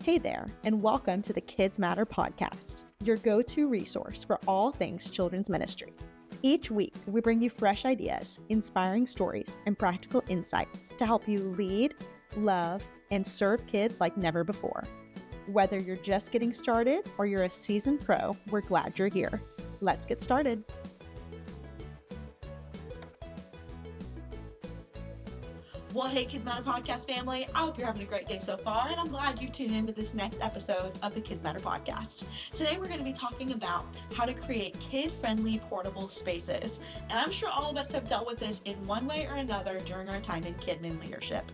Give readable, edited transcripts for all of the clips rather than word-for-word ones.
Hey there, and welcome to the KidzMatter podcast, your go-to resource for all things children's ministry. Each week, we bring you fresh ideas, inspiring stories, and practical insights to help you lead, love, and serve kids like never before. Whether you're just getting started or you're a seasoned pro, we're glad you're here. Let's get started. Well, hey, KidzMatter podcast family, I hope you're having a great day so far, and I'm glad you tuned into this next episode of the KidzMatter podcast. Today, we're going to be talking about how to create kid-friendly portable spaces, and I'm sure all of us have dealt with this in one way or another during our time in KidMin leadership.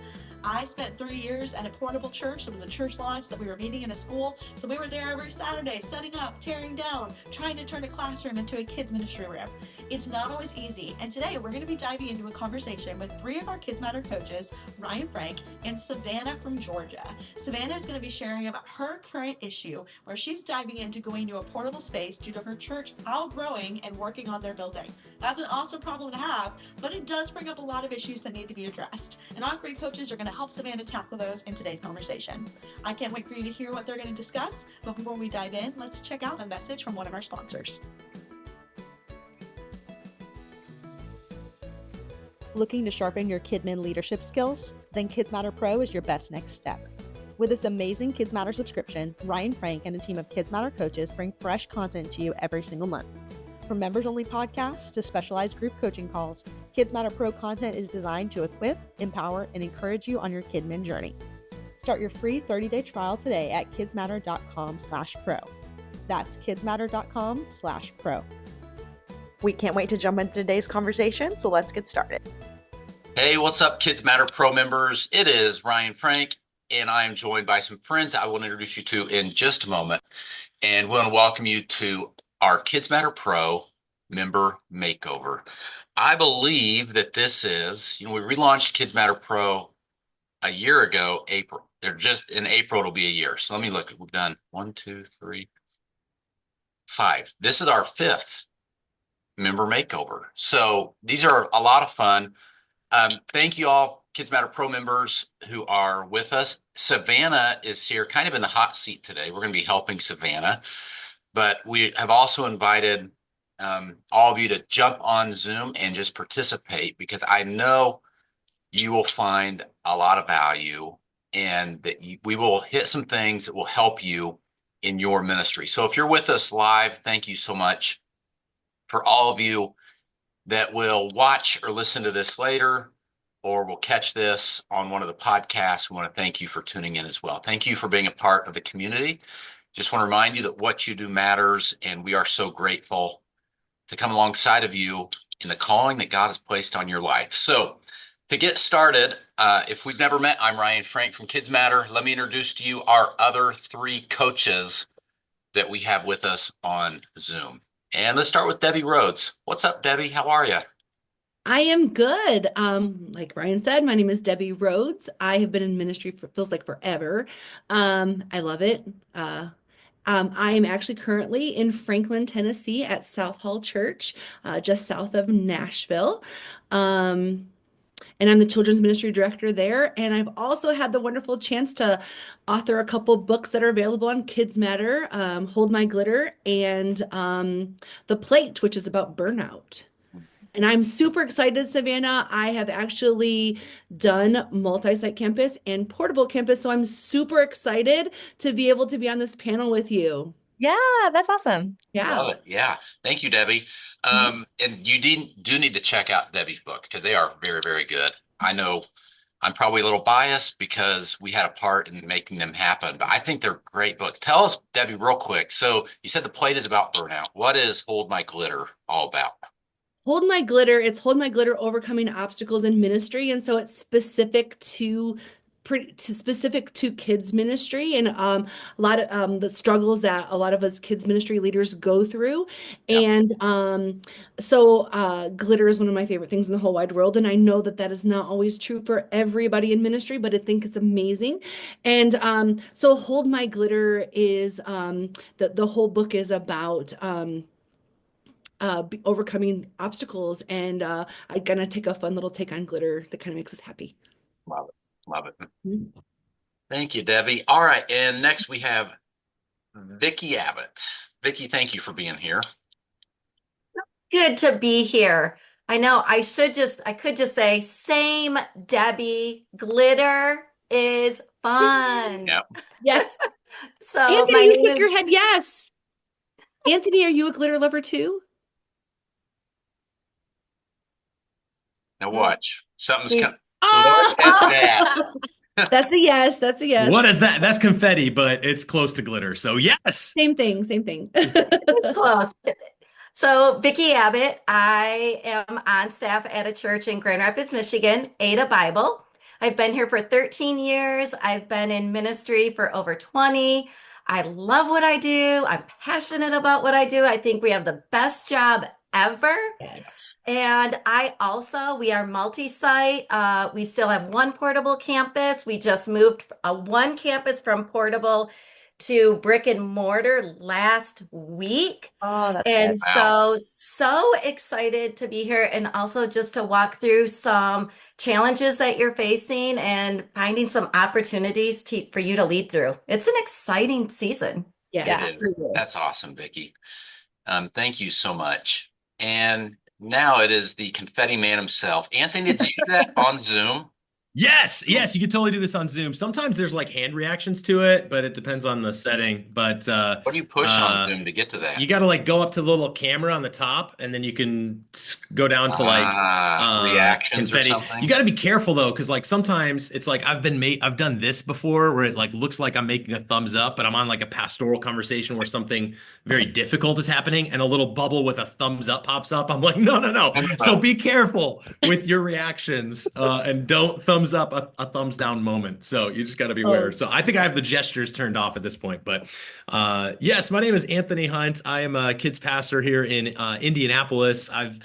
I spent 3 years at a portable church. It was a church launch that we were meeting in a school, so we were there every Saturday, setting up, tearing down, trying to turn a classroom into a kids ministry room. It's not always easy, and today we're going to be diving into a conversation with 3 of our KidzMatter coaches, Ryan Frank and Savannah from Georgia. Savannah is going to be sharing about her current issue where she's diving into going to a portable space due to her church outgrowing and working on their building. That's an awesome problem to have, but it does bring up a lot of issues that need to be addressed, and our 3 coaches are going to help Savannah tackle those in today's conversation. I can't wait for you to hear what they're going to discuss, but before we dive in, let's check out a message from one of our sponsors. Looking to sharpen your KidMin leadership skills? Then KidzMatter PRO is your best next step. With this amazing KidzMatter subscription, Ryan Frank and a team of KidzMatter coaches bring fresh content to you every single month. From members-only podcasts to specialized group coaching calls, KidzMatter PRO content is designed to equip, empower, and encourage you on your KidMin journey. Start your free 30-day trial today at kidzmatter.com/pro. That's kidzmatter.com/pro. We can't wait to jump into today's conversation, so let's get started. Hey, what's up, KidzMatter Pro members? It is Ryan Frank, and I am joined by some friends I will introduce you to in just a moment. And we want to welcome you to our KidzMatter Pro member makeover. I believe that this is, we relaunched KidzMatter Pro a year ago, April. They're just in April, it'll be a year. So let me look. We've done 1, 2, 3, 5. This is our 5th member makeover. So these are a lot of fun. Thank you all, KidzMatter Pro members who are with us. Savannah is here kind of in the hot seat today. We're going to be helping Savannah, but we have also invited all of you to jump on Zoom and just participate, because I know you will find a lot of value and that we will hit some things that will help you in your ministry. So if you're with us live, thank you so much. For all of you that will watch or listen to this later, or will catch this on one of the podcasts, we want to thank you for tuning in as well. Thank you for being a part of the community. Just want to remind you that what you do matters, and we are so grateful to come alongside of you in the calling that God has placed on your life. So to get started, if we've never met, I'm Ryan Frank from KidzMatter. Let me introduce to you our other 3 coaches that we have with us on Zoom. And let's start with Debbie Rhodes. What's up, Debbie? How are you? I am good. Like Ryan said, my name is Debbie Rhodes. I have been in ministry for feels like forever. I love it. I am actually currently in Franklin, Tennessee at South Hall Church, just south of Nashville. And I'm the children's ministry director there. And I've also had the wonderful chance to author a couple books that are available on KidzMatter, Hold My Glitter and The Plate, which is about burnout. And I'm super excited, Savannah. I have actually done multi-site campus and portable campus, so I'm super excited to be able to be on this panel with you. Yeah, that's awesome. Yeah. Love it. Yeah. Thank you, Debbie. And you do need to check out Debbie's book, because they are very, very good. I know I'm probably a little biased because we had a part in making them happen, but I think they're great books. Tell us, Debbie, real quick. So you said The Plate is about burnout. What is Hold My Glitter all about? Hold My Glitter, overcoming obstacles in ministry. And so it's specific to kids ministry and a lot of the struggles that a lot of us kids ministry leaders go through. Yep. And so glitter is one of my favorite things in the whole wide world. And I know that that is not always true for everybody in ministry, but I think it's amazing. And so Hold My Glitter is the whole book is about overcoming obstacles, and I'm gonna take a fun little take on glitter that kind of makes us happy. Love it. Love it. Mhm. Thank you, Debbie. All right, and next we have Vicky Abbott. Vicky, thank you for being here. Good to be here. I know I could just say, same, Debbie. Glitter is fun. Yeah. Yes. So Anthony, my you name shook is, your head yes. Anthony, are you a glitter lover too? Now watch. Something's he's, coming. Look at that. Oh, that's a yes. That's a yes. What is that? That's confetti, but it's close to glitter. So yes. Same thing. Same thing. he's close. So Vicki Abbott, I am on staff at a church in Grand Rapids, Michigan, Ada Bible. I've been here for 13 years. I've been in ministry for over 20. I love what I do. I'm passionate about what I do. I think we have the best job ever. Yes. And we are multi-site. We still have one portable campus. We just moved one campus from portable to brick and mortar last week. Oh, that's And good. Wow. so excited to be here and also just to walk through some challenges that you're facing and finding some opportunities for you to lead through. It's an exciting season. Yeah. It is. That's awesome, Vicky. Thank you so much. And now it is the confetti man himself. Anthony, did you do that on Zoom? Yes, you can totally do this on Zoom. Sometimes there's like hand reactions to it, but it depends on the setting. But What do you push on Zoom to get to that? you got to like go up to the little camera on the top, and then you can go down to like reactions confetti. or something? You got to be careful though, because like sometimes it's like I've done this before where it like looks like I'm making a thumbs up, but I'm on like a pastoral conversation where something very difficult is happening, and a little bubble with a thumbs up pops up. I'm like, no. So be careful with your reactions, and don't thumbs up a thumbs down moment. So you just got to be aware. So I think I have the gestures turned off at this point. But yes, my name is Anthony Hunt. I am a kids pastor here in Indianapolis. I've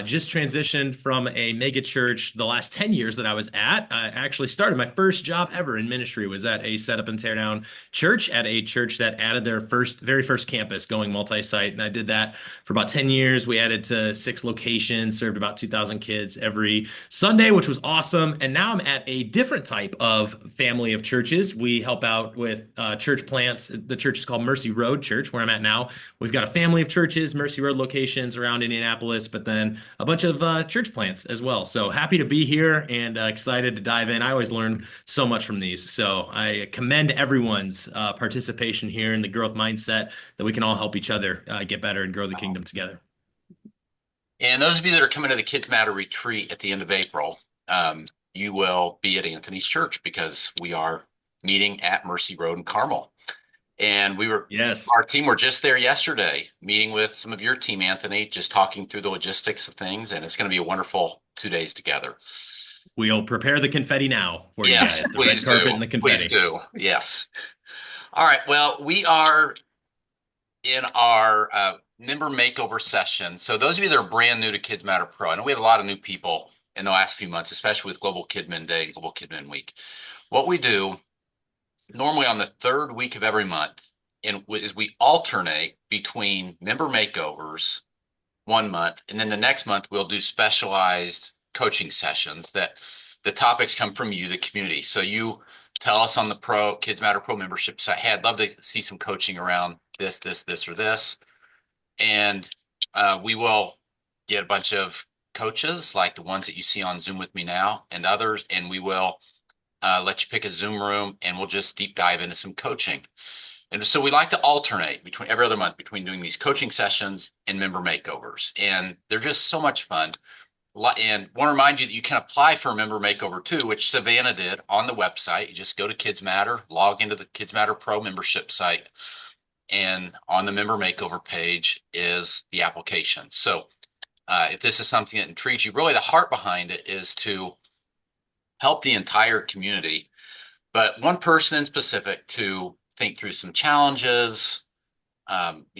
just transitioned from a mega church the last 10 years that I was at. I actually started my first job ever in ministry was at a set up and tear down church at a church that added their very first campus going multi-site. And I did that for about 10 years. We added to 6 locations, served about 2,000 kids every Sunday, which was awesome. And now I'm at a different type of family of churches. We help out with church plants. The church is called Mercy Road Church, where I'm at now. We've got a family of churches, Mercy Road locations around Indianapolis, but then a bunch of church plants as well. So happy to be here and excited to dive in. I always learn so much from these. So I commend everyone's participation here in the growth mindset that we can all help each other get better and grow the kingdom together. And those of you that are coming to the Kids Matter retreat at the end of April, you will be at Anthony's church because we are meeting at Mercy Road in Carmel. And our team were just there yesterday, meeting with some of your team, Anthony, just talking through the logistics of things. And it's going to be a wonderful 2 days together. We'll prepare the confetti now for you guys. The red carpet and the confetti. Please do. Yes. All right. Well, we are in our member makeover session. So those of you that are brand new to Kids Matter Pro, I know we have a lot of new people in the last few months, especially with Global Kidmin Day and Global Kidmin Week. What we do normally on the 3rd week of every month is we alternate between member makeovers 1 month, and then the next month we'll do specialized coaching sessions that the topics come from you, the community. So you tell us on the Kids Matter Pro membership site, hey, I'd love to see some coaching around this, or this. And we will get a bunch of coaches like the ones that you see on Zoom with me now and others, and we will let you pick a Zoom room, and we'll just deep dive into some coaching. And so we like to alternate between every other month between doing these coaching sessions and member makeovers. And they're just so much fun. And want to remind you that you can apply for a member makeover too, which Savannah did on the website. You just go to Kids Matter, log into the Kids Matter Pro membership site, and on the member makeover page is the application. So if this is something that intrigues you, really the heart behind it is to help the entire community, but one person in specific to think through some challenges,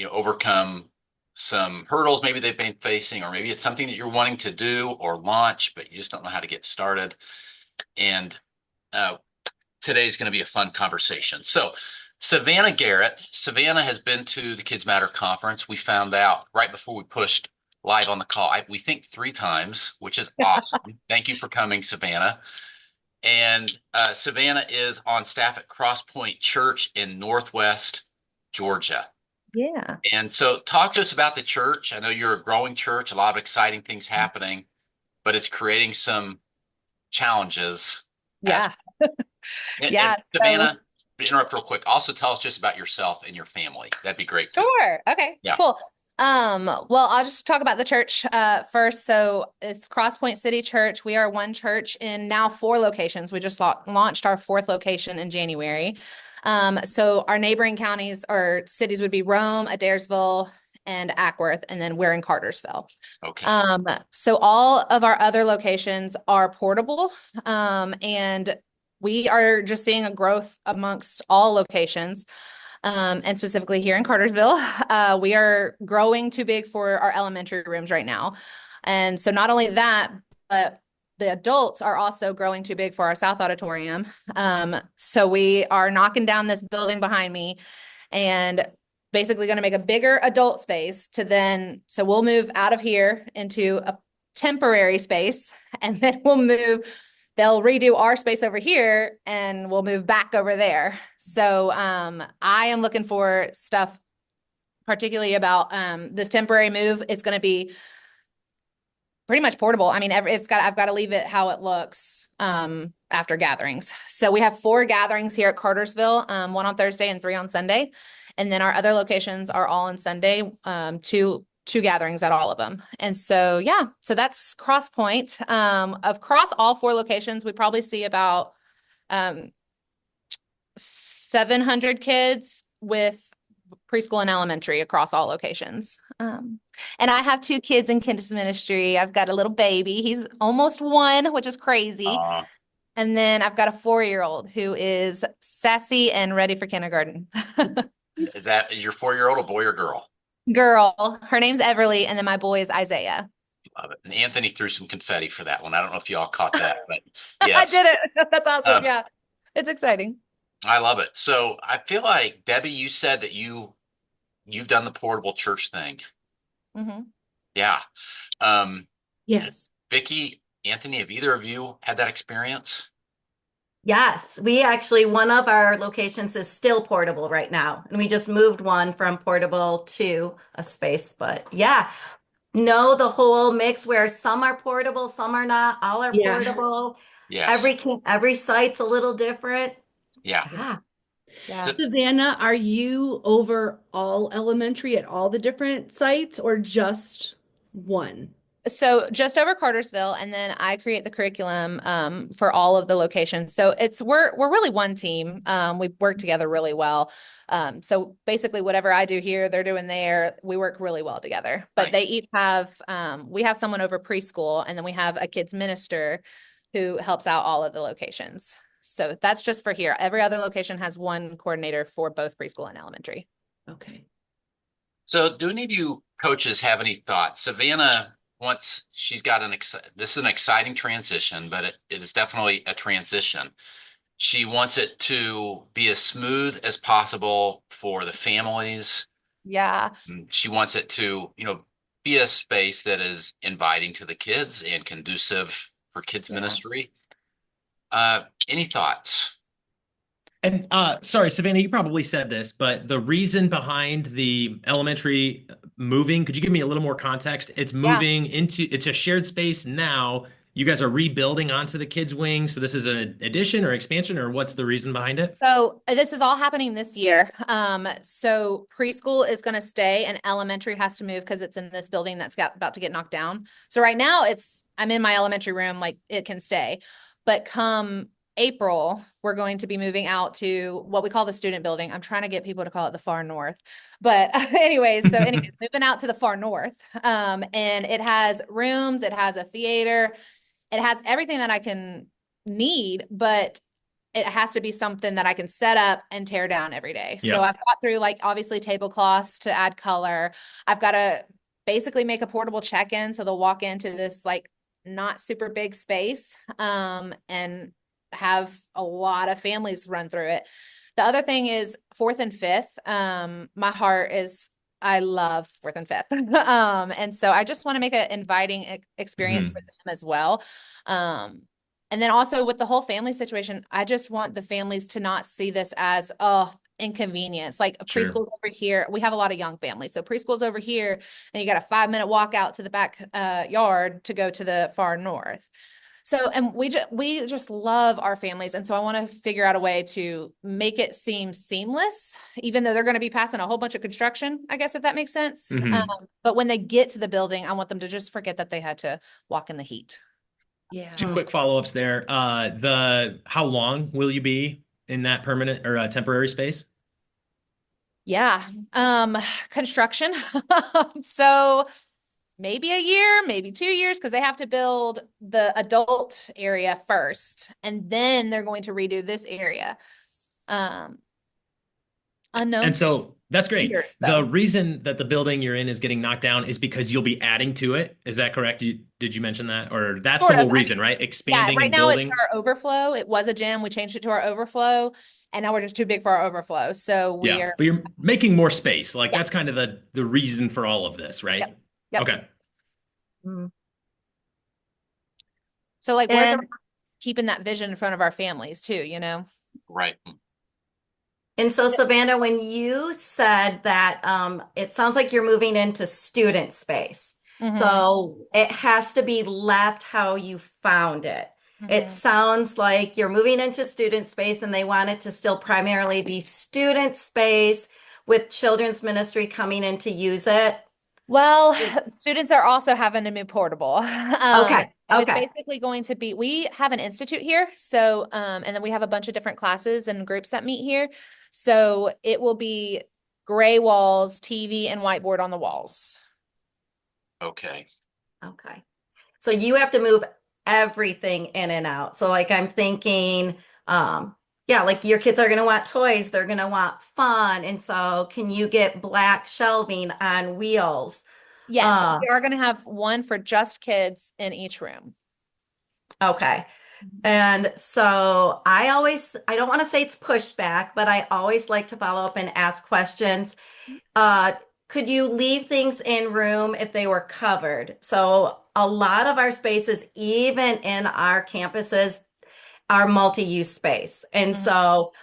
overcome some hurdles maybe they've been facing, or maybe it's something that you're wanting to do or launch, but you just don't know how to get started. And today is going to be a fun conversation. So Savannah has been to the Kids Matter conference. We found out right before we pushed live on the call, we think 3 times, which is awesome. Thank you for coming, Savannah. And Savannah is on staff at Cross Point Church in Northwest Georgia. Yeah. And so talk to us about the church. I know you're a growing church, a lot of exciting things happening, but it's creating some challenges as Yeah. and Yeah. So Savannah, interrupt real quick. Also tell us just about yourself and your family. That'd be great too. sure. Okay, Yeah. cool. Well, I'll just talk about the church first. So it's Cross Point City Church. We are one church in now 4 locations. We just launched our 4th location in January. So our neighboring counties or cities would be Rome, Adairsville, and Ackworth, and then we're in Cartersville. Okay. So all of our other locations are portable, and we are just seeing a growth amongst all locations. And specifically here in Cartersville, we are growing too big for our elementary rooms right now. And so not only that, but the adults are also growing too big for our South Auditorium. So we are knocking down this building behind me and basically going to make a bigger adult space so we'll move out of here into a temporary space, and then they'll redo our space over here and we'll move back over there. So I am looking for stuff particularly about this temporary move. It's going to be pretty much portable. I mean, I've got to leave it how it looks after gatherings. So we have 4 gatherings here at Cartersville, 1 on Thursday and 3 on Sunday. And then our other locations are all on Sunday, 2 gatherings at all of them. And so, yeah, so that's Cross Point. Across all 4 locations, we probably see about 700 kids with preschool and elementary across all locations. And I have 2 kids in kids ministry. I've got a little baby. He's almost 1, which is crazy. And then I've got a 4-year-old who is sassy and ready for kindergarten. Is your 4-year-old a boy or girl? Girl. Her name's Everly, and then my boy is Isaiah. Love it. And Anthony threw some confetti for that one. I don't know if y'all caught that, but yes. I did it. That's awesome. Yeah. It's exciting. I love it. So I feel like, Debbie, you said that you've done the portable church thing. Mm-hmm. Yeah. Yes. Vicki, Anthony, have either of you had that experience? Yes, we actually, one of our locations is still portable right now. And we just moved one from portable to a space. But yeah, know the whole mix where some are portable, some are not, all are Yeah. portable. Yes. Every site's a little different. Yeah. Yeah. Yeah. Savannah, are you over all elementary at all the different sites or just one? So just over Cartersville, and then I create the curriculum for all of the locations. So we're really one team. We work together really well. So basically, whatever I do here, they're doing there. We work really well together. But Nice. they each have we have someone over preschool, and then we have a kids minister who helps out all of the locations. So that's just for here. Every other location has one coordinator for both preschool and elementary. Okay. So do any of you coaches have any thoughts? Savannah, once she's got this is an exciting transition, but it is definitely a transition. She wants it to be as smooth as possible for the families. Yeah. She wants it to, be a space that is inviting to the kids and conducive for kids ministry. Any thoughts? And sorry, Savannah, you probably said this, but the reason behind the elementary moving, could you give me a little more context? It's moving it's a shared space now. You guys are rebuilding onto the kids' wing. So this is an addition or expansion, or what's the reason behind it? So this is all happening this year. So preschool is going to stay and elementary has to move because it's in this building that's about to get knocked down. So right now I'm in my elementary room, like it can stay, but come April, we're going to be moving out to what we call the student building. I'm trying to get people to call it the far north, but anyways, moving out to the far north. And it has rooms, it has a theater, it has everything that I can need, but it has to be something that I can set up and tear down every day. Yeah. So I've got through obviously tablecloths to add color. I've got to basically make a portable check-in. So they'll walk into this not super big space and have a lot of families run through it. The other thing is 4th and 5th. I love 4th and 5th. And so I just want to make an inviting experience for them as well. And then also with the whole family situation, I just want the families to not see this as, oh, inconvenience. Like Sure. preschool's over here. We have a lot of young families. So preschool's over here and you got a 5-minute walk out to the back yard to go to the far north. So, and we just love our families. And so I want to figure out a way to make it seem seamless, even though they're going to be passing a whole bunch of construction, I guess, if that makes sense. Mhm. But when they get to the building, I want them to just forget that they had to walk in the heat. Yeah. 2 quick follow-ups there. How long will you be in that permanent or temporary space? Yeah. Construction. So maybe a year, maybe 2 years, because they have to build the adult area first, and then they're going to redo this area. Unknown. And so that's great. Years, The though. reason that the building you're in is getting knocked down is because you'll be adding to it. Is that correct? Did you mention that? Or that's Sort the of. whole I reason, right? Yeah, Expanding right and now building. it's our overflow. It was a gym. We changed it to our overflow, and now we're just too big for our overflow. So we Yeah, are. but you're making more space. Like Yeah. that's kind of the reason for all of this, right? Yep. Yep. Okay. So like, where's And keeping that vision in front of our families too, you know? Right. And so, Savannah, when you said that it sounds like you're moving into student space. Mhm. So it has to be left how you found it. It Mhm. sounds like you're moving into student space and they want it to still primarily be student space with children's ministry coming in to use it. Well, Yes. students are also having to move portable. Okay. So it's Okay. basically going to be, we have an institute here. So, and then we have a bunch of different classes and groups that meet here. So it will be gray walls, TV, and whiteboard on the walls. Okay. Okay. So you have to move everything in and out. So like I'm thinking, yeah, like your kids are going to want toys, they're going to want fun. And so can you get black shelving on wheels? Yes, we are going to have one for just kids in each room. Okay. And so I don't want to say it's pushback, but I always like to follow up and ask questions. Could you leave things in room if they were covered? So a lot of our spaces, even in our campuses, are multi-use space. And so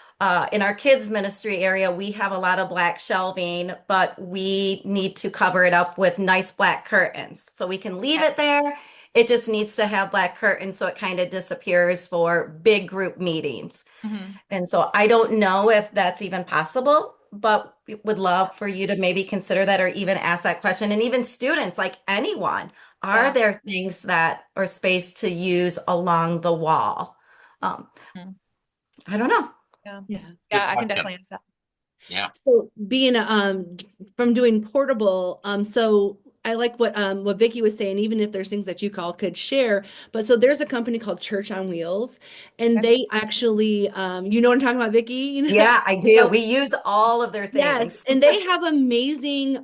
in our kids ministry area, we have a lot of black shelving, but we need to cover it up with nice black curtains. So we can leave it there. It just needs to have black curtains so it kind of disappears for big group meetings. And so I don't know if that's even possible, but we would love for you to maybe consider that or even ask that question. And even students, like anyone, are there things that or space to use along the wall? I don't know. Yeah. Yeah. Yeah, I question. can definitely answer that. Yeah. So being from doing portable, so I like what Vicky was saying, even if there's things that you all could share. But so there's a company called Church on Wheels, and Okay. they actually, you know what I'm talking about, Vicky? You know? Yeah, I do. We use all of their Yes, things. and they have amazing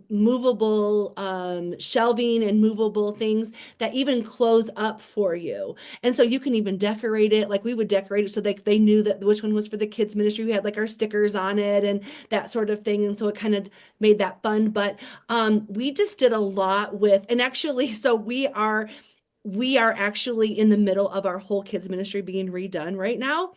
movable shelving and movable things that even close up for you. And so you can even decorate it. Like we would decorate it so they knew that which one was for the kids ministry. We had like our stickers on it and that sort of thing. And so it kind of made that fun. But we just did a lot with, and actually, so we are actually in the middle of our whole kids ministry being redone right now.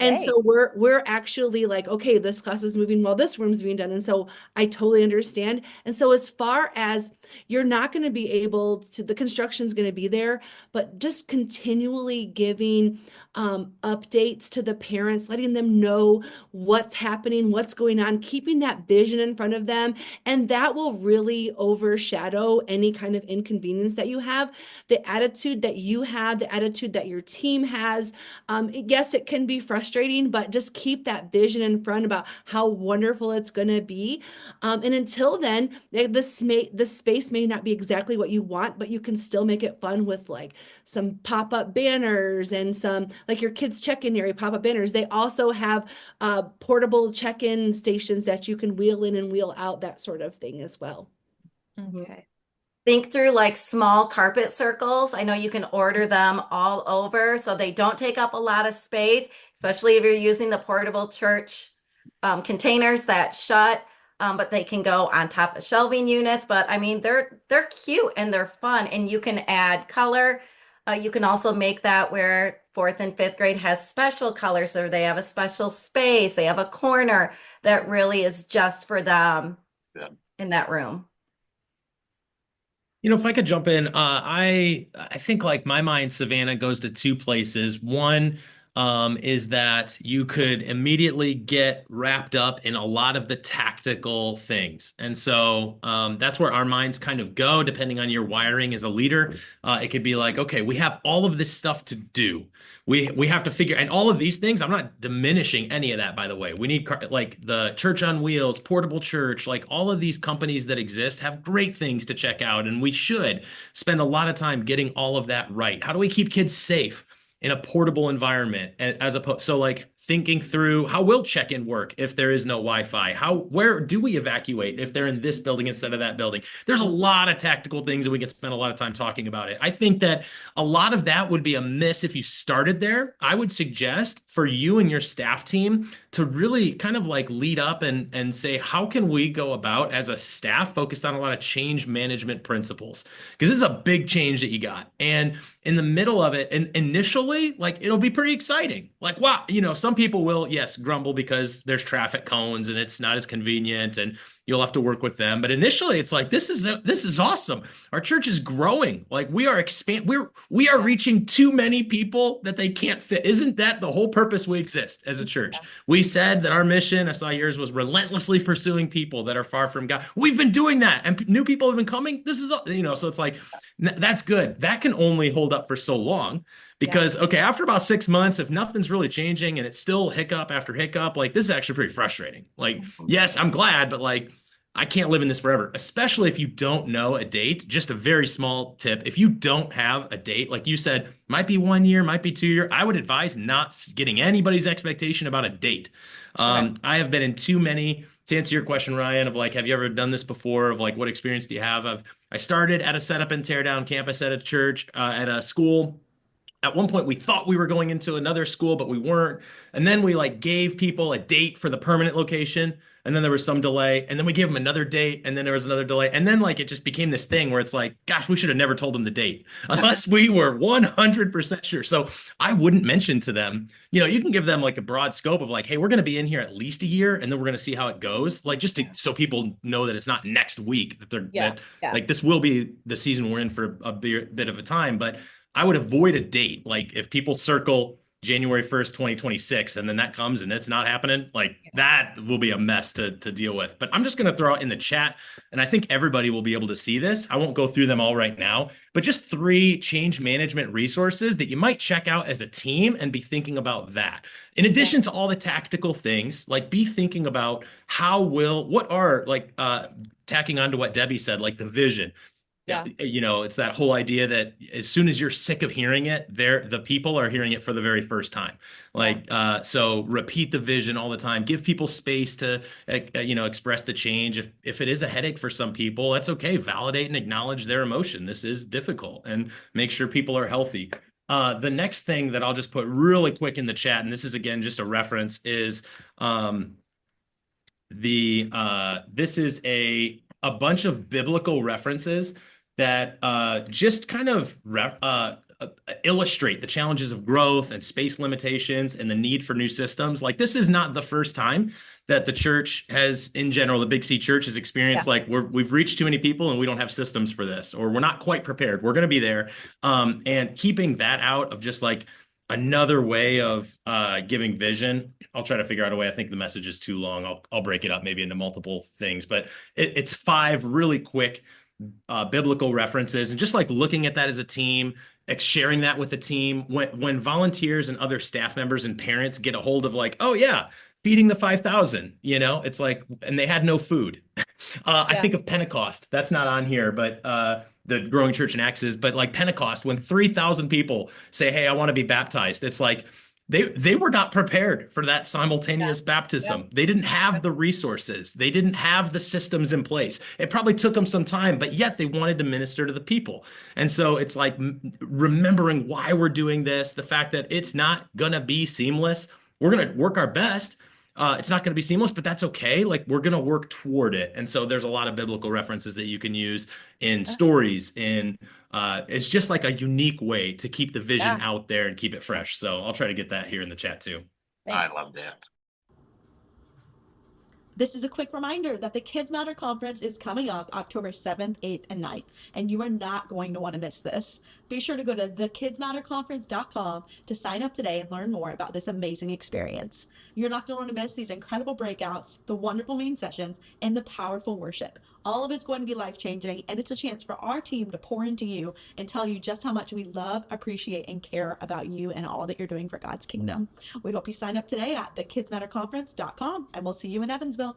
And Yay. so we're actually like, okay, this class is moving while this room's being done. And so I totally understand. And so as far as you're not going to be able to, the construction's going to be there, but just continually giving updates to the parents, letting them know what's happening, what's going on, keeping that vision in front of them. And that will really overshadow any kind of inconvenience that you have. The attitude that you have, the attitude that your team has. Yes, it can be frustrating, but just keep that vision in front about how wonderful it's going to be. And until then, the space may not be exactly what you want, but you can still make it fun with like some pop-up banners and some like your kids check-in area pop-up banners. They also have portable check-in stations that you can wheel in and wheel out, that sort of thing as well. Okay. Think through like small carpet circles. I know you can order them all over so they don't take up a lot of space, especially if you're using the portable church containers that shut, but they can go on top of shelving units. But I mean, they're cute and they're fun, and you can add color. You can also make that where fourth and fifth grade has special colors, or they have a special space, they have a corner that really is just for them Yeah. in that room. If I could jump in, I think like my mind, Savannah, goes to two places. One, is that you could immediately get wrapped up in a lot of the tactical things. And so that's where our minds kind of go, depending on your wiring as a leader. It could be like, okay, we have all of this stuff to do. We have to figure, and all of these things, I'm not diminishing any of that, by the way. We need like the Church on Wheels, Portable Church, like all of these companies that exist have great things to check out, and we should spend a lot of time getting all of that right. How do we keep kids safe in a portable environment, as opposed, so like thinking through how will check-in work if there is no Wi-Fi? Where do we evacuate if they're in this building instead of that building? There's a lot of tactical things that we can spend a lot of time talking about it. I think that a lot of that would be a miss if you started there. I would suggest for you and your staff team to really kind of like lead up and say, how can we go about as a staff focused on a lot of change management principles? Because this is a big change that you got. And in the middle of it, and initially, like it'll be pretty exciting. Like, wow, some people will, yes, grumble because there's traffic cones and it's not as convenient and you'll have to work with them. But initially it's like, this is awesome. Our church is growing. Like we are reaching too many people that they can't fit. Isn't that the whole purpose we exist as a church? We said that our mission, I saw yours, was relentlessly pursuing people that are far from God. We've been doing that and new people have been coming. This is, so it's like, that's good. That can only hold up for so long. Because, okay, after about 6 months, if nothing's really changing and it's still hiccup after hiccup, like this is actually pretty frustrating. Like, yes, I'm glad, but like, I can't live in this forever, especially if you don't know a date. Just a very small tip. If you don't have a date, like you said, might be 1 year, might be 2 year, I would advise not getting anybody's expectation about a date. I have been in too many, to answer your question, Ryan, of like, have you ever done this before? Of like, what experience do you have? I started at a setup and tear down campus at a church, at a school. At one point, we thought we were going into another school, but we weren't. And then we like gave people a date for the permanent location. And then there was some delay. And then we gave them another date. And then there was another delay. And then like it just became this thing where it's like, gosh, we should have never told them the date unless we were 100% sure. So I wouldn't mention to them, you can give them like a broad scope of like, hey, we're going to be in here at least a year. And then we're going to see how it goes. Like just so people know that it's not next week that like this will be the season we're in for a bit of a time. But I would avoid a date. Like if people circle January 1st, 2026, and then that comes and it's not happening, like that will be a mess to deal with. But I'm just going to throw it in the chat, and I think everybody will be able to see this. I won't go through them all right now, but just 3 change management resources that you might check out as a team and be thinking about that. In addition to all the tactical things, like be thinking about what are like tacking on to what Debbie said, like the vision. Yeah. It's that whole idea that as soon as you're sick of hearing it, the people are hearing it for the very first time. Like, so repeat the vision all the time, give people space to, express the change. If it is a headache for some people, that's okay. Validate and acknowledge their emotion. This is difficult, and make sure people are healthy. The next thing that I'll just put really quick in the chat, and this is again, just a reference, is, this is a bunch of biblical references that just kind of illustrate the challenges of growth and space limitations and the need for new systems. Like this is not the first time that the church has, in general, the Big C church has experienced like we've reached too many people and we don't have systems for this, or we're not quite prepared. We're going to be there. And keeping that out of just like another way of giving vision. I'll try to figure out a way. I think the message is too long. I'll break it up maybe into multiple things, but it's 5 really quick biblical references, and just like looking at that as a team, sharing that with the team. When volunteers and other staff members and parents get a hold of like, oh yeah, feeding the 5,000, it's like, and they had no food. I think of Pentecost. That's not on here, but the growing church in Acts is, but like Pentecost, when 3,000 people say, hey, I want to be baptized. It's like, they were not prepared for that simultaneous baptism. They didn't have the resources. They didn't have the systems in place. It probably took them some time, but yet they wanted to minister to the people. And so it's like remembering why we're doing this, the fact that it's not going to be seamless. We're going to work our best. It's not going to be seamless, but that's okay. Like we're going to work toward it. And so there's a lot of biblical references that you can use in stories. It's just like a unique way to keep the vision out there and keep it fresh. So I'll try to get that here in the chat too. Thanks. I love that. This is a quick reminder that the Kids Matter Conference is coming up October 7th, 8th, and 9th, and you are not going to want to miss this. Be sure to go to thekidsmatterconference.com to sign up today and learn more about this amazing experience. You're not going to want to miss these incredible breakouts, the wonderful main sessions, and the powerful worship. All of it's going to be life-changing, and it's a chance for our team to pour into you and tell you just how much we love, appreciate, and care about you and all that you're doing for God's kingdom. We hope you sign up today at thekidsmatterconference.com, and we'll see you in Evansville.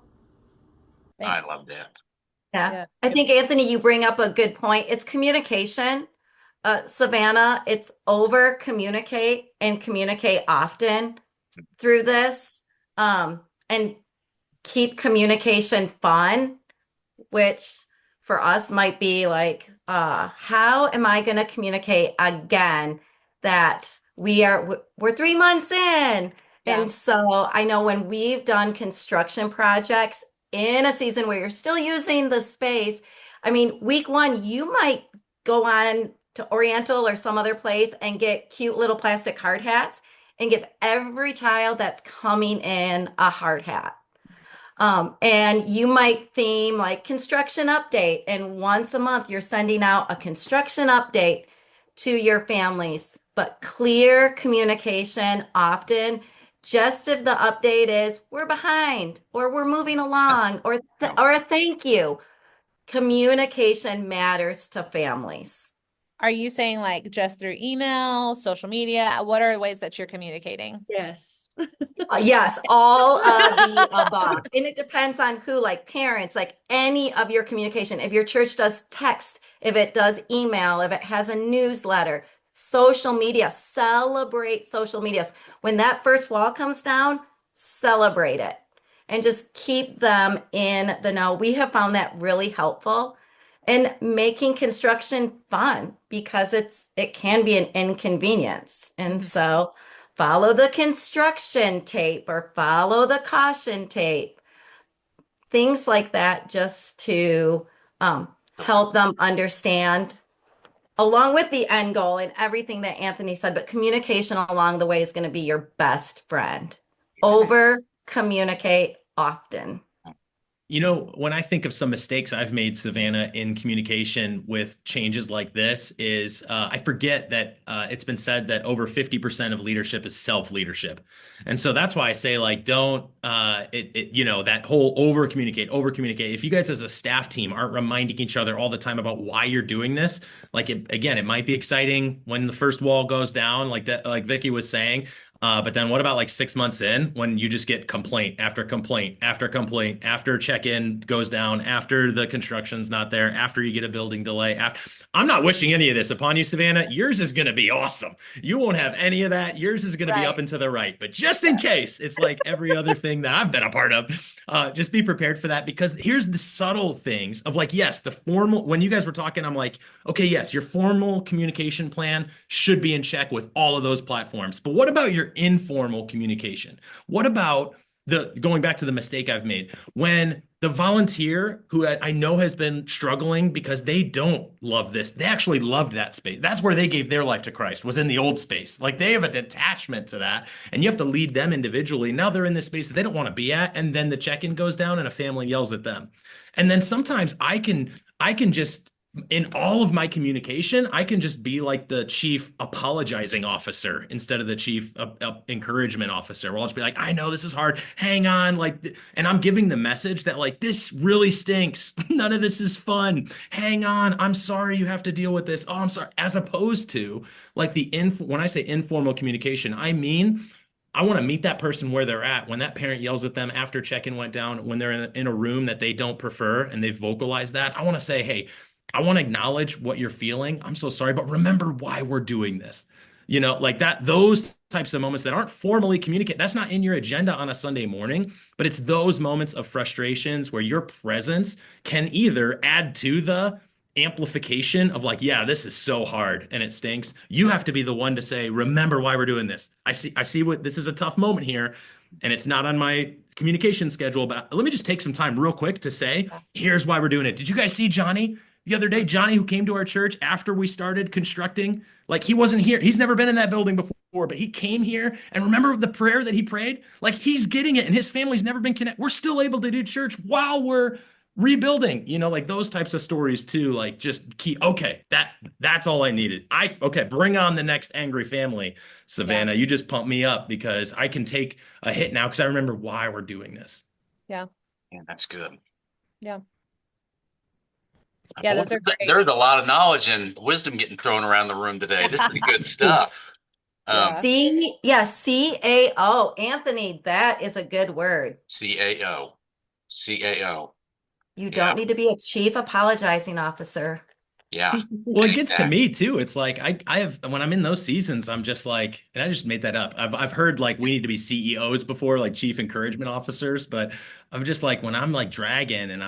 Thanks. I love that. Yeah. I think, Anthony, you bring up a good point. It's communication. Savannah, it's over communicate and communicate often through this. And keep communication fun, which for us might be like, how am I going to communicate again that we're 3 months in? Yeah. And so I know when we've done construction projects in a season where you're still using the space, I mean, week 1, you might go on to Oriental or some other place and get cute little plastic hard hats and give every child that's coming in a hard hat. And you might theme like construction update, and once a month you're sending out a construction update to your families, but clear communication often. Just if the update is we're behind or we're moving along or a thank you. Communication matters to families. Are you saying like just through email, social media? What are ways that you're communicating? Yes. Yes, all of the above. And it depends on who, like parents, like any of your communication. If your church does text, if it does email, if it has a newsletter, social media, celebrate social medias. When that first wall comes down, celebrate it and just keep them in the know. We have found that really helpful in making construction fun because it can be an inconvenience. And so follow the construction tape or follow the caution tape, things like that, just to help them understand along with the end goal and everything that Anthony said, but communication along the way is going to be your best friend. Over communicate often. You know, when I think of some mistakes I've made, Savannah, in communication with changes like this is I forget that it's been said that over 50% of leadership is self-leadership. And so that's why I say, like, don't, that whole over communicate. If you guys as a staff team aren't reminding each other all the time about why you're doing this, like, it might be exciting when the first wall goes down, like that, like Vicky was saying. But then what about like 6 months in when you just get complaint after complaint after complaint, after check-in goes down, after the construction's not there, after you get a building delay, I'm not wishing any of this upon you, Savannah. Yours is going to be awesome. You won't have any of that. Yours is going to be up and to the right. But just in case, it's like every other thing that I've been a part of, just be prepared for that, because here's the subtle things of like, yes, the formal, when you guys were talking, I'm like, okay, yes, your formal communication plan should be in check with all of those platforms. But what about your informal communication? What about going back to the mistake I've made when the volunteer who I know has been struggling because they don't love this, they actually loved that space. That's where they gave their life to Christ, was in the old space. Like they have a attachment to that, and you have to lead them individually. Now they're in this space that they don't want to be at, and then the check-in goes down and a family yells at them. And then sometimes I can just, in all of my communication, I can just be like the chief apologizing officer instead of the chief encouragement officer. Well, I'll just be like, I know this is hard. Hang on. And I'm giving the message that like, this really stinks. None of this is fun. Hang on. I'm sorry you have to deal with this. Oh, I'm sorry. As opposed to like when I say informal communication, I mean, I want to meet that person where they're at. When that parent yells at them after check-in went down, when they're in a room that they don't prefer and they've vocalized that, I want to say, hey, I want to acknowledge what you're feeling. I'm so sorry, but remember why we're doing this. You know, like that, those types of moments that aren't formally communicated, that's not in your agenda on a Sunday morning, but it's those moments of frustrations where your presence can either add to the amplification of like, yeah, this is so hard and it stinks. You have to be the one to say, remember why we're doing this. I see what this is, a tough moment here, and it's not on my communication schedule, but let me just take some time real quick to say, here's why we're doing it. Did you guys see Johnny the other day? Johnny, who came to our church after we started constructing, like he wasn't here. He's never been in that building before, but he came here. And remember the prayer that he prayed? Like he's getting it and his family's never been connected. We're still able to do church while we're rebuilding, like those types of stories too. Like just keep, okay, that's all I needed. Okay, bring on the next angry family. Savannah, you just pumped me up because I can take a hit now because I remember why we're doing this. Yeah. Yeah, that's good. Yeah. Yeah, those are great. There's a lot of knowledge and wisdom getting thrown around the room today. This is good stuff. Yeah. CAO. Anthony, that is a good word. CAO. CAO. You don't need to be a chief apologizing officer. Yeah. Well, it gets to me too. It's like I have when I'm in those seasons, I'm just like, and I just made that up. I've heard like we need to be CEOs before, like chief encouragement officers, but I'm just like when I'm like dragging and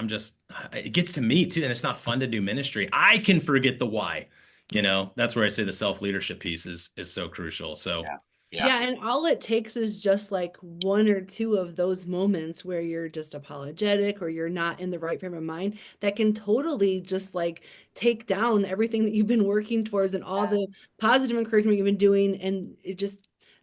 it gets to me too, and it's not fun to do ministry. I can forget the why. That's where I say the self-leadership piece is so crucial. So Yeah, and all it takes is just like one or two of those moments where you're just apologetic or you're not in the right frame of mind that can totally just like take down everything that you've been working towards and all the positive encouragement you've been doing. And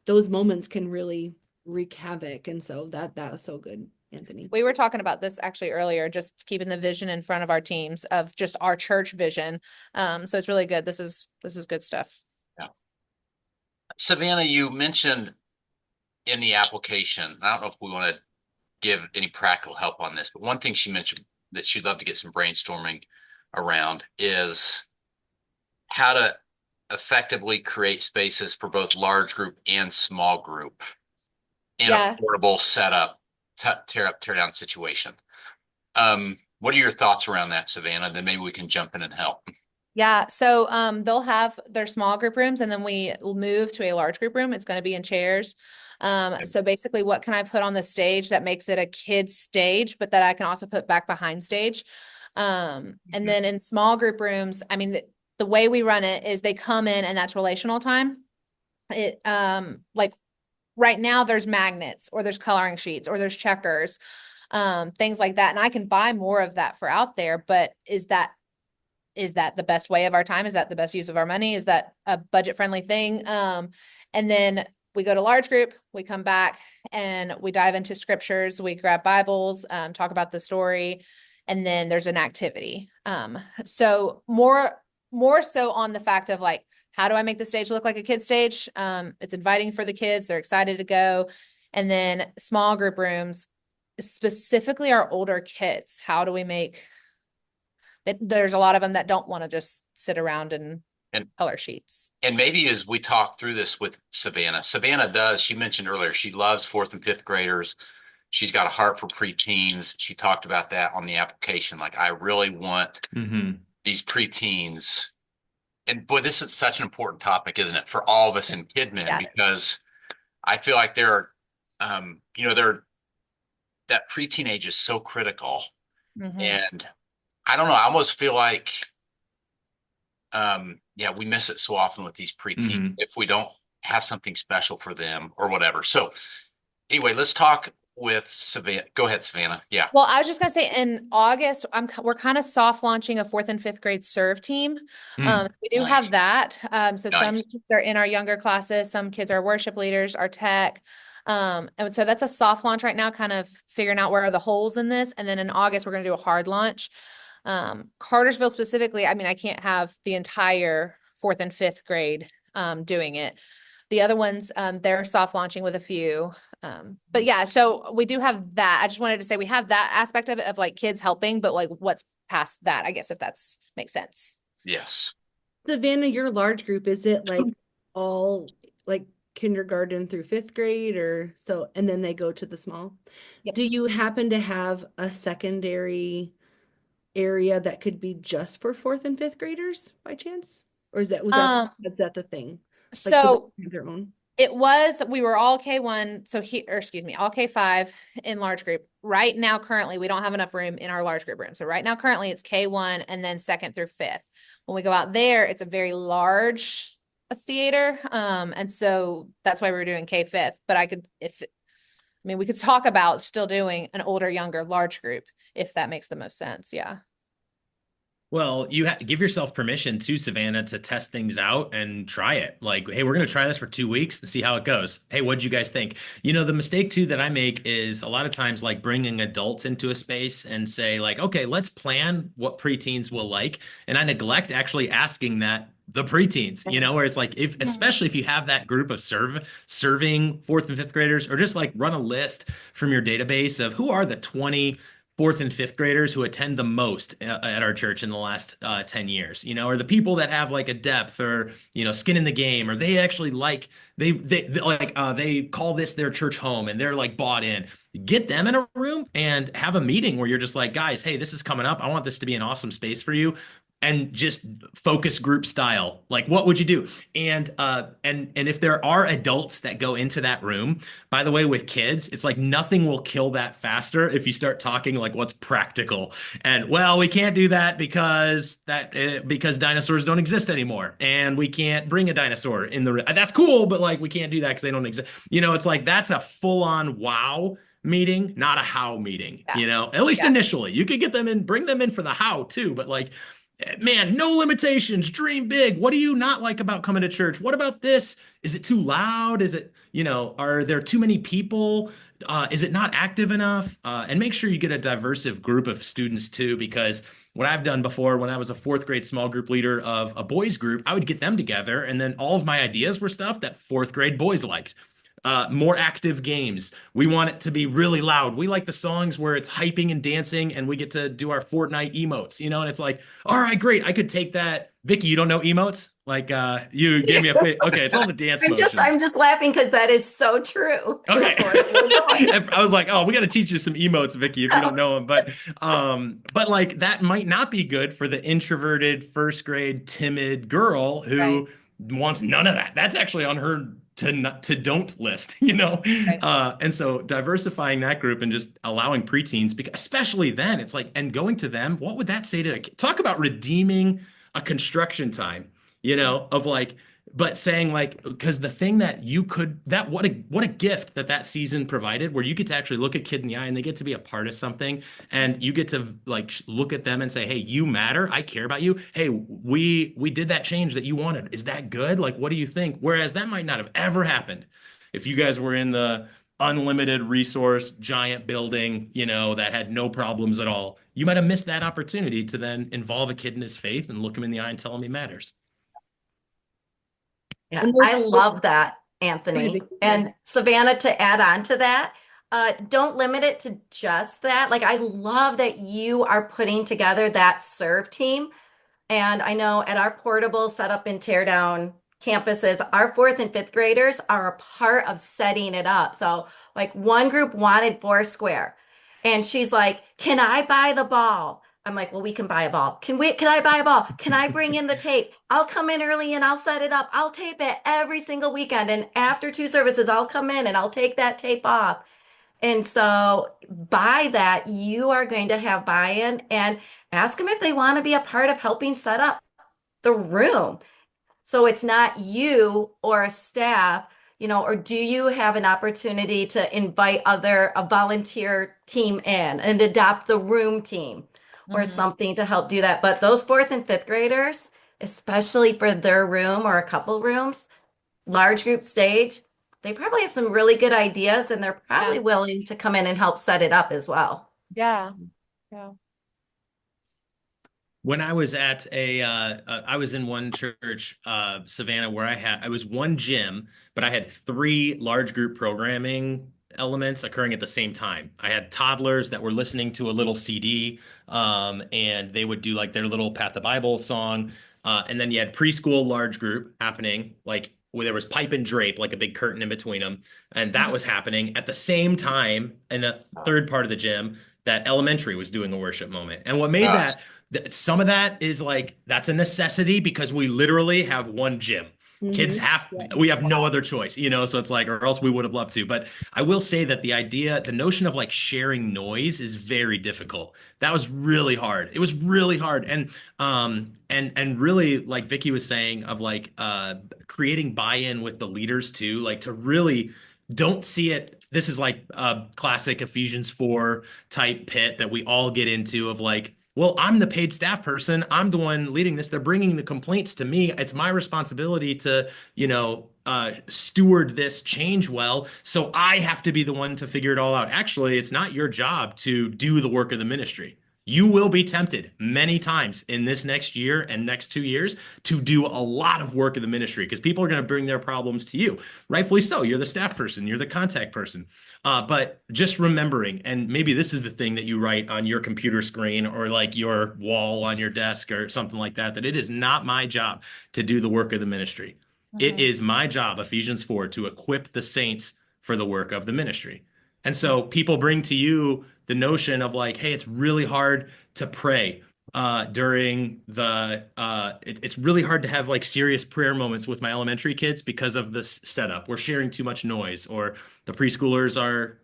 those moments can really wreak havoc. And so that was so good, Anthony. We were talking about this actually earlier, just keeping the vision in front of our teams of just our church vision. So it's really good. This is good stuff. Savannah, you mentioned in the application, I don't know if we want to give any practical help on this, but one thing she mentioned that she'd love to get some brainstorming around is how to effectively create spaces for both large group and small group in a portable setup, tear down situation. What are your thoughts around that, Savannah? Then maybe we can jump in and help. Yeah. So they'll have their small group rooms and then we move to a large group room. It's going to be in chairs. So basically what can I put on the stage that makes it a kid's stage, but that I can also put back behind stage? And then in small group rooms, I mean, the way we run it is they come in and that's relational time. It like right now there's magnets or there's coloring sheets or there's checkers, things like that. And I can buy more of that for out there, but is that the best way of our time? Is that the best use of our money? Is that a budget friendly thing? And then we go to large group, we come back and we dive into scriptures, we grab Bibles, talk about the story, and then there's an activity. So more so on the fact of like, how do I make the stage look like a kid's stage? It's inviting for the kids. They're excited to go. And then small group rooms, specifically our older kids. How do we make that? There's a lot of them that don't want to just sit around and color sheets. And maybe as we talk through this with Savannah, she mentioned earlier, she loves 4th and 5th graders. She's got a heart for preteens. She talked about that on the application. Like, I really want these preteens. And boy, this is such an important topic, isn't it? For all of us in KidMin, because I feel like that preteen age is so critical. And I don't know, I almost feel like, we miss it so often with these preteens if we don't have something special for them or whatever. So anyway, let's talk with Savannah. Go ahead, Savannah. Yeah. Well, I was just gonna say in August, we're kind of soft launching a 4th and 5th grade serve team. So we do have that. So some kids are in our younger classes, some kids are worship leaders, our tech. And so that's a soft launch right now, kind of figuring out where are the holes in this. And then in August, we're gonna do a hard launch. Cartersville specifically, I mean, I can't have the entire 4th and 5th grade doing it. The other ones, they're soft launching with a few. But yeah, so we do have that. I just wanted to say we have that aspect of it of like kids helping, but like what's past that, I guess, if that's makes sense. Yes. Savannah, your large group, is it like all like kindergarten through 5th grade or so, and then they go to the small? Yep. Do you happen to have a secondary area that could be just for 4th and 5th graders by chance? Or is that the thing? Like, So have their own? we were all K1, all K5 in large group. Right now, currently, we don't have enough room in our large group room. So right now, currently, it's K1 and then 2nd through 5th. When we go out there, it's a very large theater. And so that's why we're doing K5th. But I mean, we could talk about still doing an older, younger, large group if that makes the most sense. Yeah. Well, you give yourself permission to Savannah to test things out and try it. Like, hey, we're going to try this for 2 weeks and see how it goes. Hey, what'd you guys think? You know, the mistake too that I make is a lot of times like bringing adults into a space and say like, okay, let's plan what preteens will like. And I neglect actually asking that the preteens, you know, where it's like if especially if you have that group of serving fourth and fifth graders, or just like run a list from your database of who are the 20 fourth and fifth graders who attend the most at our church in the last 10 years, you know, or the people that have like a depth or, you know, skin in the game, or they actually like, they call this their church home and they're like bought in. Get them in a room and have a meeting where you're just like, guys, hey, this is coming up. I want this to be an awesome space for you. And just focus group style. Like, what would you do? And if there are adults that go into that room, by the way, with kids, it's like nothing will kill that faster if you start talking like what's practical. And well, we can't do that because dinosaurs don't exist anymore, and we can't bring a dinosaur in the. That's cool, but like we can't do that because they don't exist. You know, it's like that's a full-on wow meeting, not a how meeting. Yeah. You know, at least initially, you could get them in, bring them in for the how too, but like. Man, no limitations, dream big. What do you not like about coming to church? What about this? Is it too loud? Is it, you know, are there too many people? Is it not active enough? And make sure you get a diverse group of students too, because what I've done before when I was a fourth grade small group leader of a boys group, I would get them together and then all of my ideas were stuff that fourth grade boys liked. More active games. We want it to be really loud. We like the songs where it's hyping and dancing and we get to do our Fortnite emotes, you know, and it's like, all right, great. I could take that. Vicky, you don't know emotes? Like you gave me a okay, it's all the dance motions. I'm just laughing because that is so true. Okay. I was like, oh, we got to teach you some emotes, Vicky, if you don't know them. But like that might not be good for the introverted first grade timid girl who wants none of that. That's actually on her to don't list, you know? And so diversifying that group and just allowing preteens, because especially then it's like, and going to them, what would that say to a kid? Talk about redeeming a construction time, you know, of like, but saying like, because the thing that you could, that what a gift that season provided, where you get to actually look a kid in the eye and they get to be a part of something, and you get to like look at them and say, hey, you matter, I care about you. Hey, we did that change that you wanted. Is that good? Like, what do you think? Whereas that might not have ever happened if you guys were in the unlimited resource giant building, you know, that had no problems at all. You might have missed that opportunity to then involve a kid in his faith and look him in the eye and tell him he matters. Yeah, I love that, Anthony. And Savannah, to add on to that, don't limit it to just that. Like, I love that you are putting together that serve team. And I know at our portable setup and tear down campuses, our fourth and fifth graders are a part of setting it up. So like one group wanted Foursquare and she's like, can I buy the ball? I'm like, well, we can buy a ball. Can I buy a ball? Can I bring in the tape? I'll come in early and I'll set it up. I'll tape it every single weekend. And after 2 services, I'll come in and I'll take that tape off. And so by that, you are going to have buy-in, and ask them if they want to be a part of helping set up the room. So it's not you or a staff, you know, or do you have an opportunity to invite a volunteer team in and adopt the room team or something to help do that. But those fourth and fifth graders, especially for their room or a couple rooms, large group stage, they probably have some really good ideas and they're probably willing to come in and help set it up as well. Yeah. When I was at I was in one church, Savannah, where I was one gym, but I had 3 large group programming elements occurring at the same time. I had toddlers that were listening to a little CD, and they would do like their little Pat the Bible song. And then you had preschool large group happening, like where there was pipe and drape, like a big curtain in between them. And that was happening at the same time in a third part of the gym that elementary was doing a worship moment. And what made some of that is like, that's a necessity because we literally have one gym. Kids we have no other choice, you know, so it's like, or else we would have loved to. But I will say that the notion of like sharing noise is very difficult. That was really hard. It was really hard. And really, like Vicky was saying, of like creating buy-in with the leaders too, like to really don't see it this is like a classic Ephesians 4 type pit that we all get into of like, well, I'm the paid staff person. I'm the one leading this. They're bringing the complaints to me. It's my responsibility to, steward this change well. So I have to be the one to figure it all out. Actually, it's not your job to do the work of the ministry. You will be tempted many times in this next year and next 2 years to do a lot of work in the ministry because people are going to bring their problems to you. Rightfully so. You're the staff person, you're the contact person. But just remembering, and maybe this is the thing that you write on your computer screen or like your wall on your desk or something like that, that it is not my job to do the work of the ministry. It is my job, Ephesians 4, to equip the saints for the work of the ministry. And so people bring to you the notion of like, hey, it's really hard to pray during it's really hard to have like serious prayer moments with my elementary kids because of this setup. We're sharing too much noise, or the preschoolers are,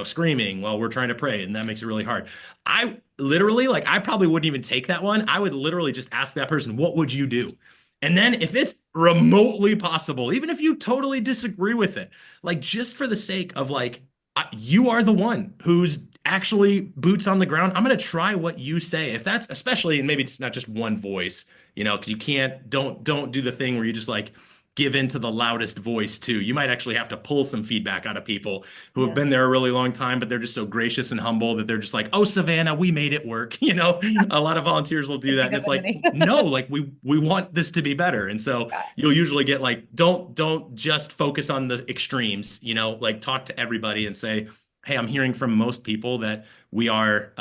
screaming while we're trying to pray, and that makes it really hard. I literally, like, I probably wouldn't even take that one. I would literally just ask that person, what would you do? And then if it's remotely possible, even if you totally disagree with it, like just for the sake of like, you are the one who's actually boots on the ground. I'm going to try what you say. If that's especially, and maybe it's not just one voice, because you don't do the thing where you just like give into the loudest voice too. You might actually have to pull some feedback out of people who have been there a really long time, but they're just so gracious and humble that they're just like, oh, Savannah, we made it work. A lot of volunteers will do that. And it's like, no, like we want this to be better. And so you'll usually get like, don't just focus on the extremes, like talk to everybody and say, hey, I'm hearing from most people that we are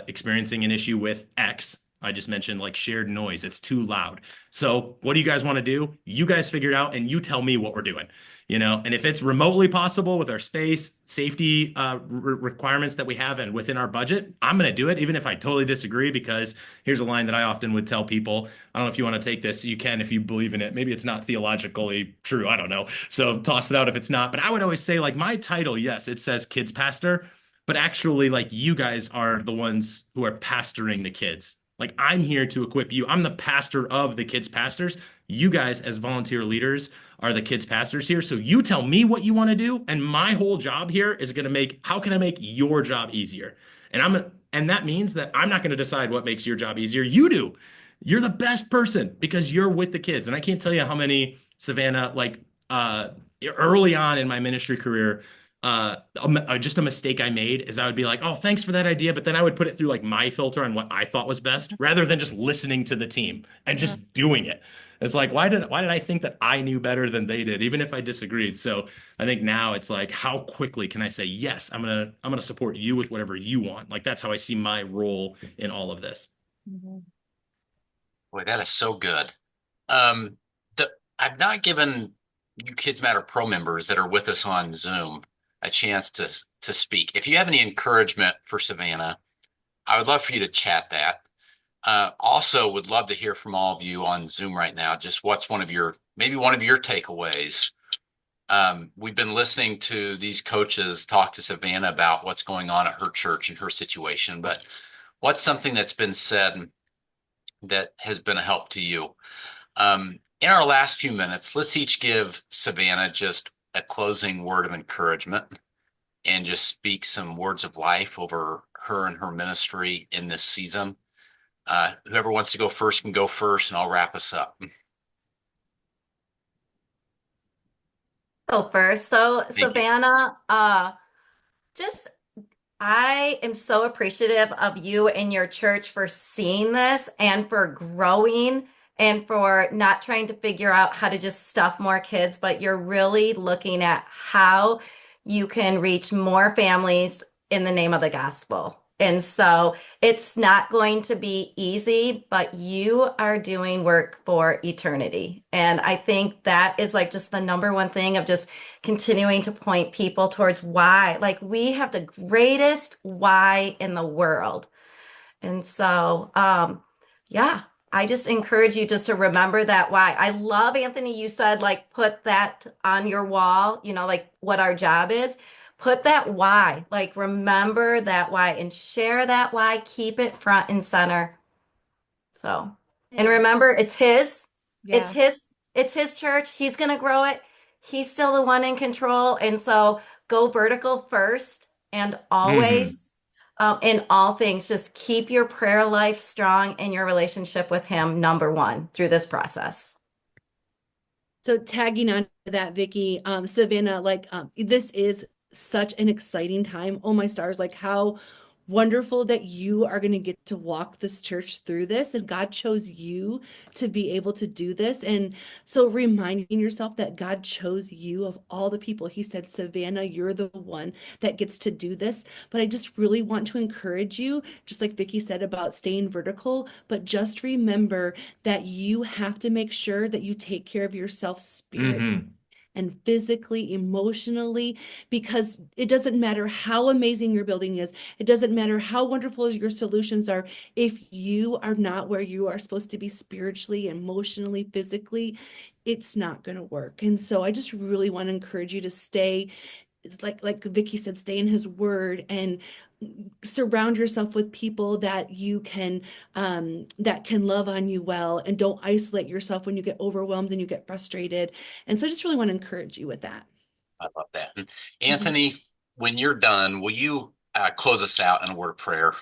experiencing an issue with X. I just mentioned like shared noise. It's too loud. So what do you guys want to do? You guys figure it out and you tell me what we're doing, and if it's remotely possible with our space, safety requirements that we have and within our budget, I'm going to do it, even if I totally disagree, because here's a line that I often would tell people. I don't know if you want to take this. You can if you believe in it. Maybe it's not theologically true. I don't know. So toss it out if it's not. But I would always say like my title, yes, it says kids pastor, but actually like you guys are the ones who are pastoring the kids. Like I'm here to equip you. I'm the pastor of the kids pastors. You guys as volunteer leaders are the kids pastors here. So you tell me what you want to do. And my whole job here is going to how can I make your job easier? And that means that I'm not going to decide what makes your job easier. You do. You're the best person because you're with the kids. And I can't tell you how many, Savannah, like early on in my ministry career, just a mistake I made is I would be like, oh, thanks for that idea. But then I would put it through like my filter on what I thought was best rather than just listening to the team and just doing it. It's like, why did I think that I knew better than they did, even if I disagreed? So I think now it's like, how quickly can I say, yes, I'm gonna support you with whatever you want? Like that's how I see my role in all of this. Boy, that is so good. I've not given you Kids Matter Pro members that are with us on Zoom a chance to speak. If you have any encouragement for Savannah, I would love for you to chat that. Also would love to hear from all of you on Zoom right now, just what's maybe one of your takeaways. We've been listening to these coaches talk to Savannah about what's going on at her church and her situation, but what's something that's been said that has been a help to you? In our last few minutes, let's each give Savannah just a closing word of encouragement and just speak some words of life over her and her ministry in this season. Whoever wants to go first can go first, and I'll wrap us up. Go first. So, Thank you. Savannah, I am so appreciative of you and your church for seeing this and for growing and for not trying to figure out how to just stuff more kids, but you're really looking at how you can reach more families in the name of the gospel. And so it's not going to be easy, but you are doing work for eternity. And I think that is like just the number one thing of just continuing to point people towards why. Like we have the greatest why in the world. And so, yeah, I just encourage you just to remember that why. I love, Anthony, you said like put that on your wall, like what our job is. Put that why, like remember that why and share that why, keep it front and center. So, and remember it's his church. He's going to grow it. He's still the one in control. And so go vertical first and always, in all things, just keep your prayer life strong and your relationship with him number one through this process. So tagging on to that, Vicky, Savannah, like this is such an exciting time. Oh my stars, like how wonderful that you are going to get to walk this church through this, and God chose you to be able to do this. And so reminding yourself that God chose you of all the people. He said, Savannah, you're the one that gets to do this. But I just really want to encourage you, just like Vicky said about staying vertical, but just remember that you have to make sure that you take care of yourself spiritually and physically, emotionally, because it doesn't matter how amazing your building is. It doesn't matter how wonderful your solutions are. If you are not where you are supposed to be spiritually, emotionally, physically, it's not going to work. And so I just really want to encourage you to stay, like Vicky said, stay in his word and surround yourself with people that you can that can love on you well, and don't isolate yourself when you get overwhelmed and you get frustrated. And so I just really want to encourage you with that. I love that. And Anthony, when you're done, will you close us out in a word of prayer?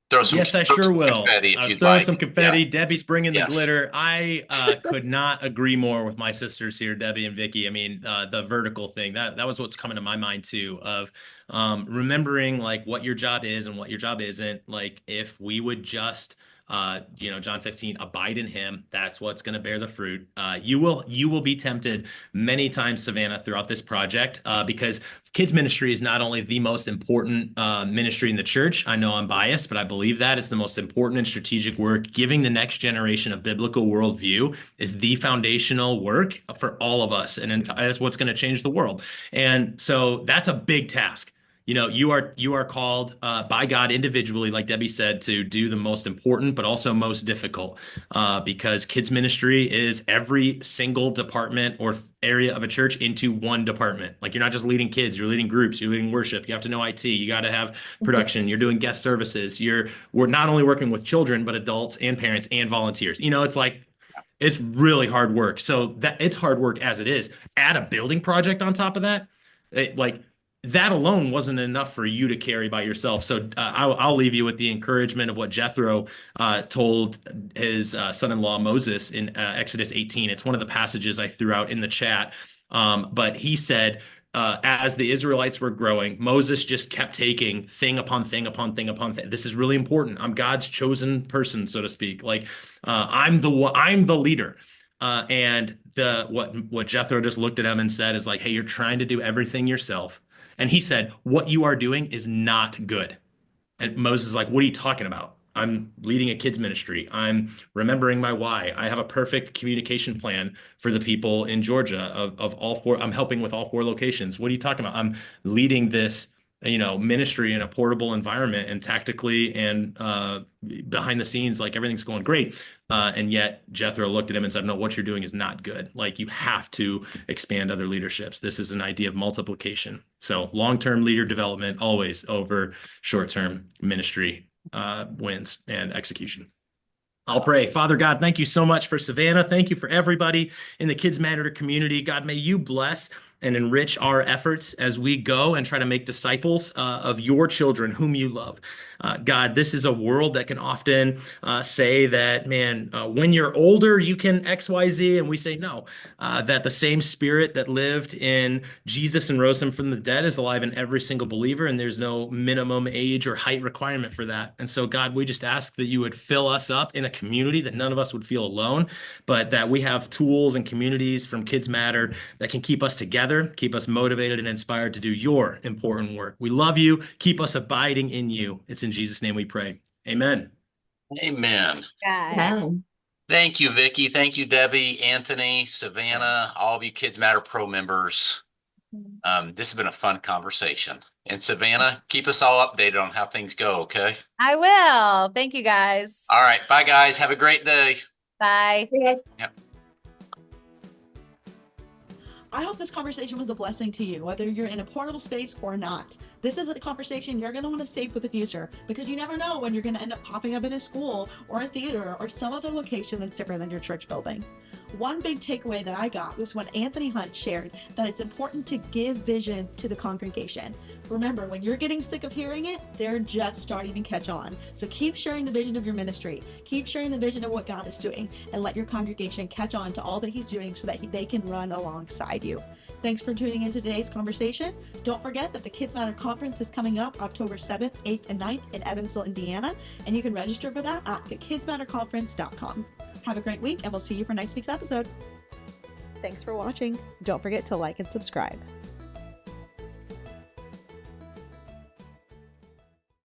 Yes, I sure will. Confetti if I was you'd throwing like. some confetti. Yeah. Debbie's bringing the Yes. glitter. I could not agree more with my sisters here, Debbie and Vicky. I mean, the vertical thing, that was what's coming to my mind too, of remembering like what your job is and what your job isn't. Like if we would just John 15, abide in him, that's what's going to bear the fruit. You will be tempted many times, Savannah, throughout this project, because kids ministry is not only the most important ministry in the church. I know I'm biased, but I believe that it's the most important and strategic work. Giving the next generation a biblical worldview is the foundational work for all of us, and that's what's going to change the world. And so that's a big task. You are called by God individually, like Debbie said, to do the most important, but also most difficult, because kids ministry is every single department or area of a church into one department. Like you're not just leading kids, you're leading groups, you're leading worship. You have to know IT. You got to have production. You're doing guest services. We're not only working with children, but adults and parents and volunteers. It's like it's really hard work. So that it's hard work as it is. Add a building project on top of that, like that alone wasn't enough for you to carry by yourself. So I'll leave you with the encouragement of what Jethro told his son-in-law Moses in Exodus 18. It's one of the passages I threw out in the chat. But he said, as the Israelites were growing, Moses just kept taking thing upon thing upon thing upon thing. This is really important. I'm God's chosen person, so to speak. Like I'm the leader. And what Jethro just looked at him and said is like, hey, you're trying to do everything yourself. And he said, what you are doing is not good. And Moses is like, what are you talking about? I'm leading a kids ministry. I'm remembering my why. I have a perfect communication plan for the people in Georgia of all four. I'm helping with all four locations. What are you talking about? I'm leading this, ministry in a portable environment, and tactically and behind the scenes, like everything's going great. And yet Jethro looked at him and said, no, what you're doing is not good. Like you have to expand other leaderships. This is an idea of multiplication. So long-term leader development always over short-term ministry wins and execution. I'll pray. Father God, thank you so much for Savannah. Thank you for everybody in the Kids Matter community. God, may you bless and enrich our efforts as we go and try to make disciples of your children whom you love. God, this is a world that can often say that, man, when you're older, you can X, Y, Z. And we say no, that the same spirit that lived in Jesus and rose him from the dead is alive in every single believer. And there's no minimum age or height requirement for that. And so, God, we just ask that you would fill us up in a community, that none of us would feel alone, but that we have tools and communities from Kids Matter that can keep us together, keep us motivated and inspired to do your important work. We love you. Keep us abiding in you. It's in Jesus' name we pray. Amen. Amen. Guys. Thank you, Vicky. Thank you, Debbie, Anthony, Savannah, all of you Kids Matter Pro members. This has been a fun conversation. And Savannah, keep us all updated on how things go, okay? I will. Thank you, guys. All right. Bye, guys. Have a great day. Bye. Yes. Yep. I hope this conversation was a blessing to you, whether you're in a portable space or not. This is a conversation you're going to want to save for the future, because you never know when you're going to end up popping up in a school or a theater or some other location that's different than your church building. One big takeaway that I got was when Anthony Hunt shared that it's important to give vision to the congregation. Remember, when you're getting sick of hearing it, they're just starting to catch on. So keep sharing the vision of your ministry, keep sharing the vision of what God is doing, and let your congregation catch on to all that He's doing so that they can run alongside you. Thanks for tuning into today's conversation. Don't forget that the Kids Matter Conference is coming up October 7th, 8th, and 9th in Evansville, Indiana, and you can register for that at thekidsmatterconference.com. Have a great week, and we'll see you for next week's episode. Thanks for watching. Don't forget to like and subscribe.